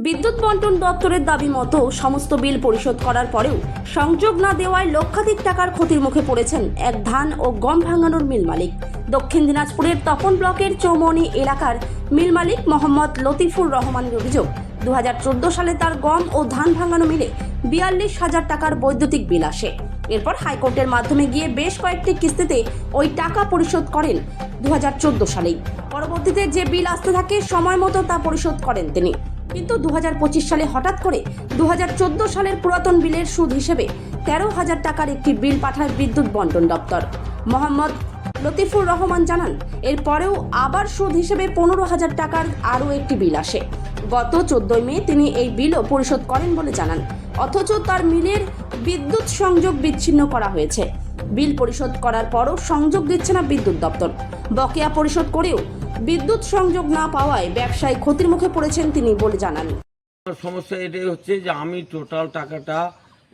বিদ্যুৎ বন্টন দপ্তরের দাবি মতো সমস্ত বিল পরিশোধ করার পরেও সংযোগ না দেওয়ায় লক্ষাধিক টাকার ক্ষতির মুখে পড়েছেন এক ধান ও গম ভাঙানোর মিল মালিক। দক্ষিণ দিনাজপুরের তপন ব্লকের চৌমনি এলাকার মিল মালিক মোহাম্মদ লতিফুর রহমানের অভিযোগ, 2014 সালে তার গম ও ধান ভাঙানো মিলে 42,000 টাকার বৈদ্যুতিক বিল আসে। এরপর হাইকোর্টের মাধ্যমে গিয়ে বেশ কয়েকটি কিস্তিতে ওই টাকা পরিশোধ করেন 2014 সালেই। পরবর্তীতে যে বিল আসতে থাকে সময় মতো তা পরিশোধ করেন তিনি। কিন্তু 2025 সালে হঠাৎ করে 2014 সালের পুরাতন বিলের সুদ হিসেবে 13,000 টাকার একটি বিল পাঠায় বিদ্যুৎ বন্টন দপ্তর। মোহাম্মদ লতিফুর রহমান জানান, এরপরেও আবার সুদ হিসেবে 15,000 টাকার আরও একটি বিল আসে। গত 14 মে তিনি এই বিলও পরিশোধ করেন বলে জানান, অথচ তার মিলের বিদ্যুৎ সংযোগ বিচ্ছিন্ন করা হয়েছে। বিল পরিশোধ করার পরও সংযোগ দিচ্ছে না বিদ্যুৎ দপ্তর। বকেয়া পরিশোধ করেও বিদ্যুৎ সংযোগ না পাওয়ায় ব্যবসায়ী ক্ষতির মুখে পড়েছেন তিনি বলে জানান। সমস্যা এটাই হচ্ছে যে আমি টোটাল টাকাটা,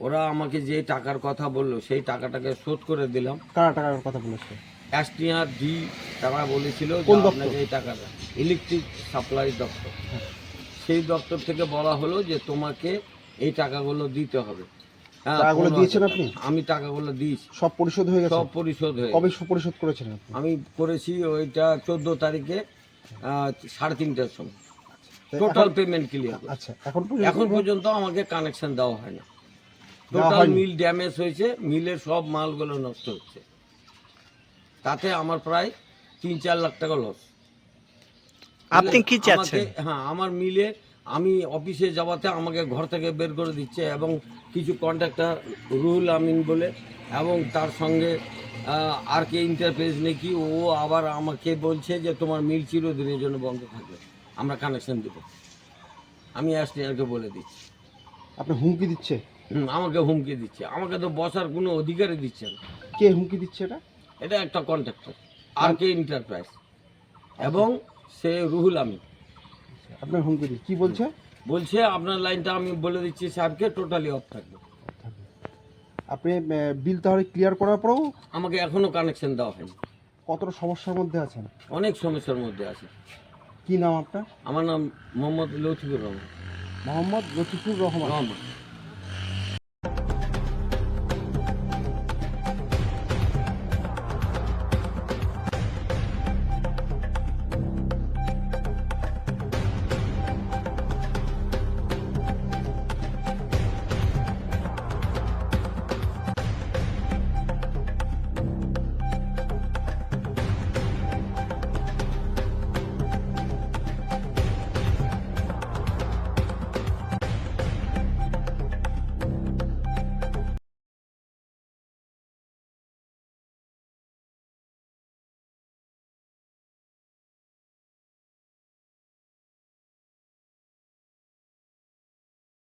ওরা আমাকে যে টাকার কথা বললো সেই টাকাটাকে শোধ করে দিলাম। কারা টাকার কথা বলেছে? এসটিআর ডি তারা বলেছিল যে কোন দপ্তর? আপনাকে এই টাকাটা ইলেকট্রিক সাপ্লাই দপ্তর, সেই দপ্তর থেকে বলা হলো যে তোমাকে এই টাকাগুলো দিতে হবে। হ্যাঁ, টাকাগুলো 15,000 দিয়েছেন আপনি? আমি টাকাগুলো দিয়েছি, সব পরিশোধ হয়ে গেছে? সব পরিশোধ হয়ে কবে গেছে। পরিশোধ করেছেন আপনি? আমি করেছি ওইটা 14 তারিখে 3:30টার সময় তো টোটাল এখন- পেমেন্ট ক্লিয়ার। আচ্ছা, এখন এখন পর্যন্ত আমাকে কানেকশন দেওয়া হয় না। দেওয়া টোটাল হয়নি? মিল ড্যামেজ হয়েছে, মিলের সব মালগুলো নষ্ট হচ্ছে, তাতে আমার প্রায় 3-4 লাখ টাকা লস। আপনি কি চাচ্ছেন? হ্যাঁ, আমার মিলে আমি অফিসে যাওয়াতে আমাকে ঘর থেকে বের করে দিচ্ছে এবং কিছু কন্ট্রাক্টর রুহুল আমিন বলে এবং তার সঙ্গে আর কে ইন্টারফেস নাকি, ও আবার আমাকে বলছে যে তোমার মিল চিরদিনের জন্য বন্ধ থাকবে, আমরা কানেকশন দেব। আমি এসটিআরকে বলে দিচ্ছি। আপনি হুমকি দিচ্ছে? আমাকে হুমকি দিচ্ছে, আমাকে তো বসার কোনো অধিকারই দিচ্ছে না। কে হুমকি দিচ্ছে এটা? এটা একটা কন্ট্রাক্টর আর কে এন্টারপ্রাইজ এবং সে রুহুল আমিন। আপনার হুমকি দিচ্ছে কি বলছে? বলছে আপনার লাইনটা আমি বলে দিচ্ছি সাহেবকে টোটালি অফ থাকবে। আপনি বিল তাহলে ক্লিয়ার করার পরেও আমাকে এখনো কানেকশন দেওয়া হয়নি। কতটা সমস্যার মধ্যে আছেন? অনেক সমস্যার মধ্যে আছে। কি নাম আপনার? আমার নাম মোহাম্মদ লতিফুর রহমান। মোহাম্মদ লতিফুর রহমান। রহমান।